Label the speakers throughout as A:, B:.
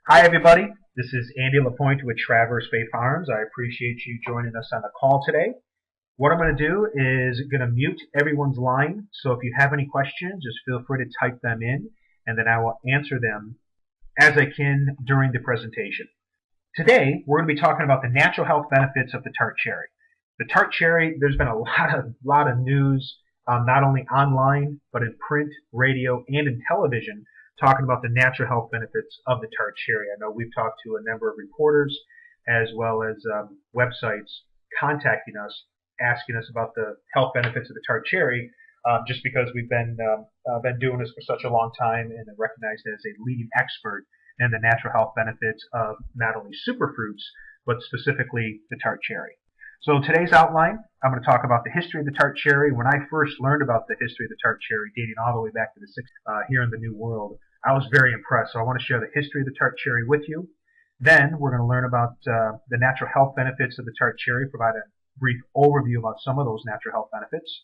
A: Hi, everybody. This is Andy LaPointe with Traverse Bay Farms. I appreciate you joining us on the call today. What I'm going to do is going to mute everyone's line. So if you have any questions, just feel free to type them in, and then I will answer them as I can during the presentation. Today, we're going to be talking about the natural health benefits of the tart cherry. The tart cherry, there's been a lot of news, not only online, but in print, radio, and in television, talking about the natural health benefits of the tart cherry. I know we've talked to a number of reporters as well as websites contacting us, asking us about the health benefits of the tart cherry, just because we've been doing this for such a long time and are recognized as a leading expert in the natural health benefits of not only superfruits, but specifically the tart cherry. So today's outline, I'm going to talk about the history of the tart cherry. When I first learned about the history of the tart cherry, dating all the way back to the 60s here in the New World, I was very impressed. So I want to share the history of the tart cherry with you. Then we're going to learn about the natural health benefits of the tart cherry, provide a brief overview about some of those natural health benefits.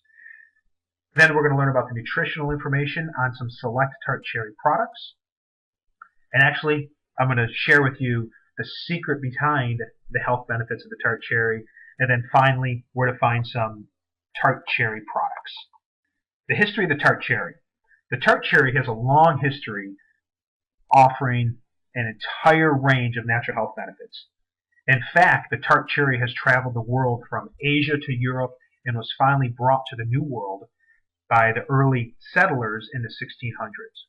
A: Then we're going to learn about the nutritional information on some select tart cherry products. And actually, I'm going to share with you the secret behind the health benefits of the tart cherry. And then finally, where to find some tart cherry products. The history of the tart cherry. The tart cherry has a long history offering an entire range of natural health benefits. In fact, the tart cherry has traveled the world from Asia to Europe and was finally brought to the New World by the early settlers in the 1600s.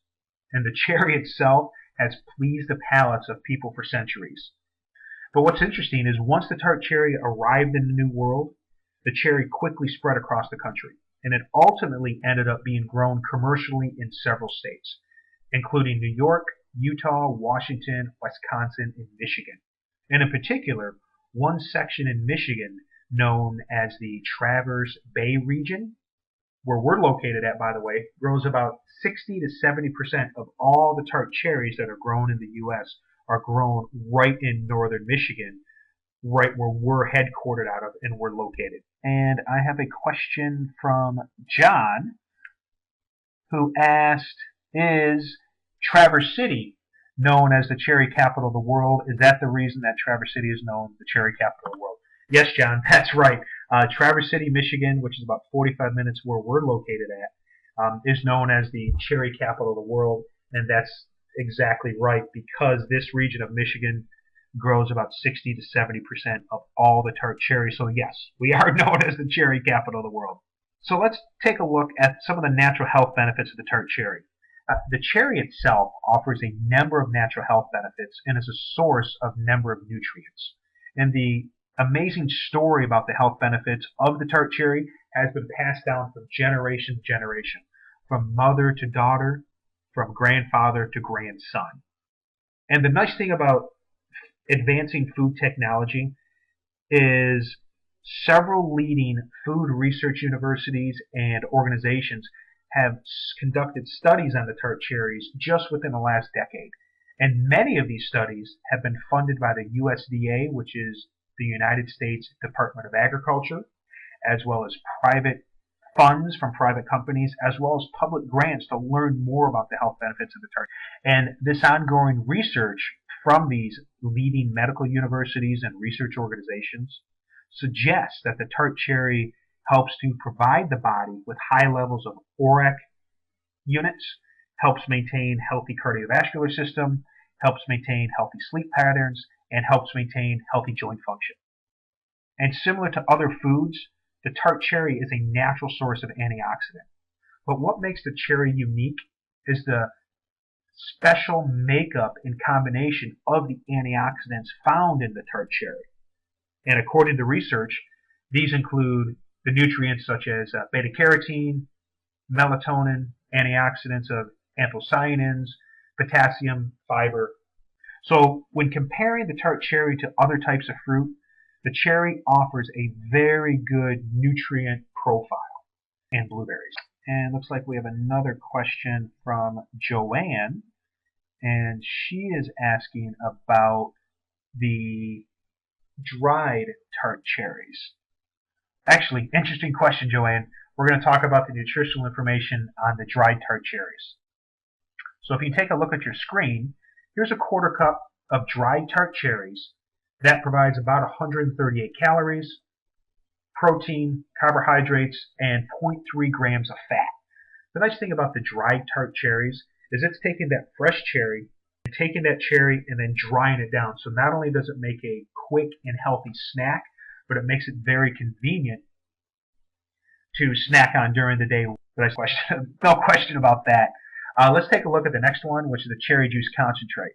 A: And the cherry itself has pleased the palates of people for centuries. But what's interesting is once the tart cherry arrived in the New World, the cherry quickly spread across the country, and it ultimately ended up being grown commercially in several states, including New York, Utah, Washington, Wisconsin, and Michigan. And in particular, one section in Michigan known as the Traverse Bay region, where we're located at, by the way, grows about 60 to 70% of all the tart cherries that are grown in the U.S. are grown right in northern Michigan, right where we're headquartered out of and we're located. And I have a question from John, who asked, is Traverse City known as the cherry capital of the world? Is that the reason that Traverse City is known as the cherry capital of the world? Yes, John, that's right. Traverse City, Michigan, which is about 45 minutes where we're located at, is known as the cherry capital of the world, and that's exactly right, because this region of Michigan grows about 60 to 70% of all the tart cherries. So yes, we are known as the cherry capital of the world. So let's take a look at some of the natural health benefits of the tart cherry. The cherry itself offers a number of natural health benefits and is a source of a number of nutrients. And the amazing story about the health benefits of the tart cherry has been passed down from generation to generation, from mother to daughter, from grandfather to grandson. And the nice thing about advancing food technology is several leading food research universities and organizations have conducted studies on the tart cherries just within the last decade. And many of these studies have been funded by the USDA, which is the United States Department of Agriculture, as well as private funds from private companies, as well as public grants to learn more about the health benefits of the tart. And this ongoing research from these leading medical universities and research organizations suggests that the tart cherry helps to provide the body with high levels of uric units, helps maintain healthy cardiovascular system, helps maintain healthy sleep patterns, and helps maintain healthy joint function. And similar to other foods, the tart cherry is a natural source of antioxidant. But what makes the cherry unique is the special makeup and combination of the antioxidants found in the tart cherry. And according to research, these include the nutrients such as beta-carotene, melatonin, antioxidants of anthocyanins, potassium, fiber. So when comparing the tart cherry to other types of fruit, the cherry offers a very good nutrient profile, and blueberries. And looks like we have another question from Joanne, and she is asking about the dried tart cherries. Actually, interesting question, Joanne. We're going to talk about the nutritional information on the dried tart cherries. So if you take a look at your screen, here's a quarter cup of dried tart cherries. That provides about 138 calories, protein, carbohydrates, and 0.3 grams of fat. The nice thing about the dried tart cherries is it's taking that fresh cherry and taking that cherry and then drying it down. So not only does it make a quick and healthy snack, but it makes it very convenient to snack on during the day. No question about that. Let's take a look at the next one, which is the cherry juice concentrate.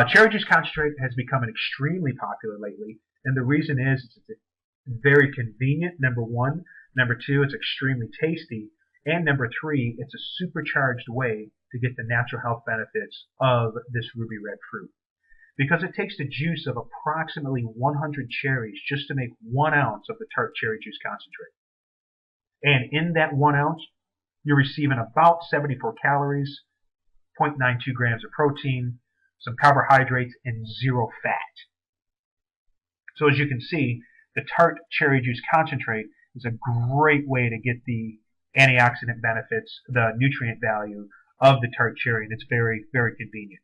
A: Cherry juice concentrate has become extremely popular lately, and the reason is it's very convenient, number one. Number two, it's extremely tasty. And number three, it's a supercharged way to get the natural health benefits of this ruby red fruit. Because it takes the juice of approximately 100 cherries just to make 1 ounce of the tart cherry juice concentrate. And in that 1 ounce, you're receiving about 74 calories, 0.92 grams of protein, some carbohydrates, and 0 fat. So as you can see, the tart cherry juice concentrate is a great way to get the antioxidant benefits, the nutrient value of the tart cherry, and it's very, very convenient.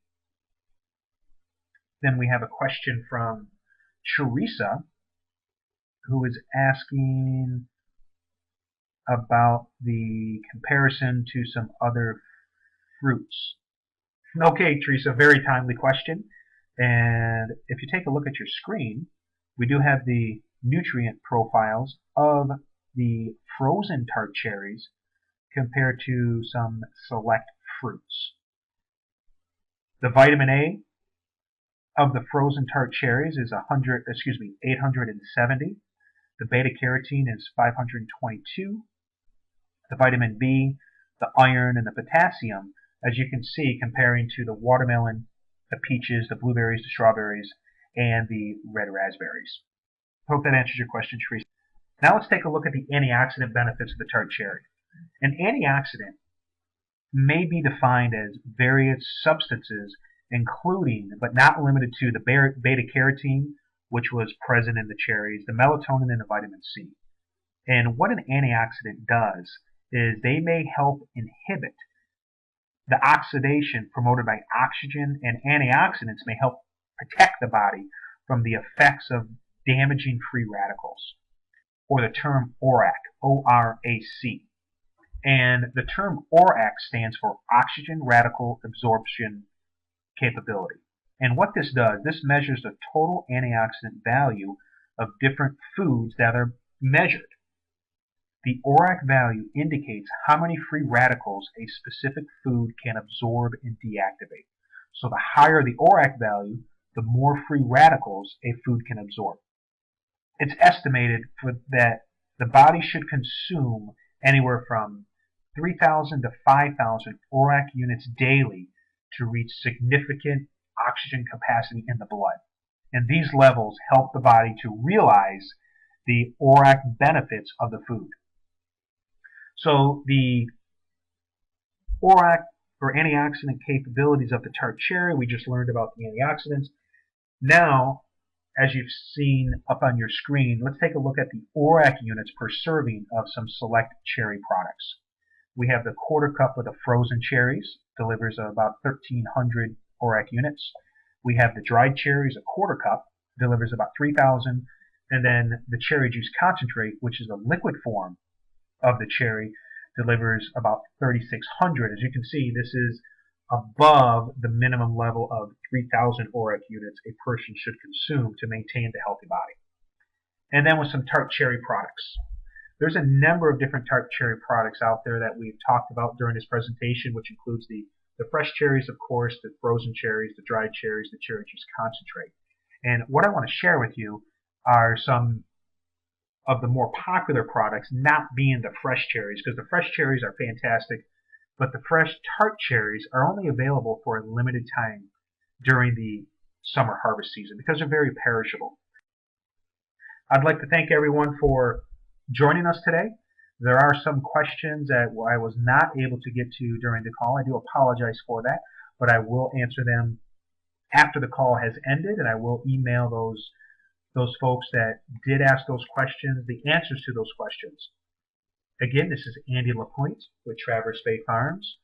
A: Then we have a question from Teresa, who is asking about the comparison to some other fruits. Okay, Teresa, very timely question. And if you take a look at your screen, we do have the nutrient profiles of the frozen tart cherries compared to some select fruits. The vitamin A of the frozen tart cherries is 870. The beta carotene is 522. The vitamin B, the iron, and the potassium, as you can see, comparing to the watermelon, the peaches, the blueberries, the strawberries, and the red raspberries. Hope that answers your question, Teresa. Now let's take a look at the antioxidant benefits of the tart cherry. An antioxidant may be defined as various substances, including but not limited to the beta carotene, which was present in the cherries, the melatonin, and the vitamin C. And what an antioxidant does is they may help inhibit the oxidation promoted by oxygen, and antioxidants may help protect the body from the effects of damaging free radicals, or the term ORAC, O-R-A-C. And the term ORAC stands for oxygen radical absorption capability. And what this does, this measures the total antioxidant value of different foods that are measured. The ORAC value indicates how many free radicals a specific food can absorb and deactivate. So the higher the ORAC value, the more free radicals a food can absorb. It's estimated that the body should consume anywhere from 3,000 to 5,000 ORAC units daily to reach significant oxygen capacity in the blood. And these levels help the body to realize the ORAC benefits of the food. So the ORAC, or antioxidant capabilities of the tart cherry, we just learned about the antioxidants. Now, as you've seen up on your screen, let's take a look at the ORAC units per serving of some select cherry products. We have the quarter cup of the frozen cherries, delivers about 1,300 ORAC units. We have the dried cherries, a quarter cup, delivers about 3,000. And then the cherry juice concentrate, which is a liquid form of the cherry, delivers about 3,600. As you can see, this is above the minimum level of 3,000 ORAC units a person should consume to maintain the healthy body. And then with some tart cherry products. There's a number of different tart cherry products out there that we've talked about during this presentation, which includes the fresh cherries, of course, the frozen cherries, the dried cherries, the cherry juice concentrate. And what I want to share with you are some of the more popular products, not being the fresh cherries, because the fresh cherries are fantastic, but the fresh tart cherries are only available for a limited time during the summer harvest season because they're very perishable. I'd like to thank everyone for joining us today. There are some questions that I was not able to get to during the call. I do apologize for that, but I will answer them after the call has ended, and I will email those folks that did ask those questions, the answers to those questions. Again, this is Andy LaPointe with Traverse Bay Farms.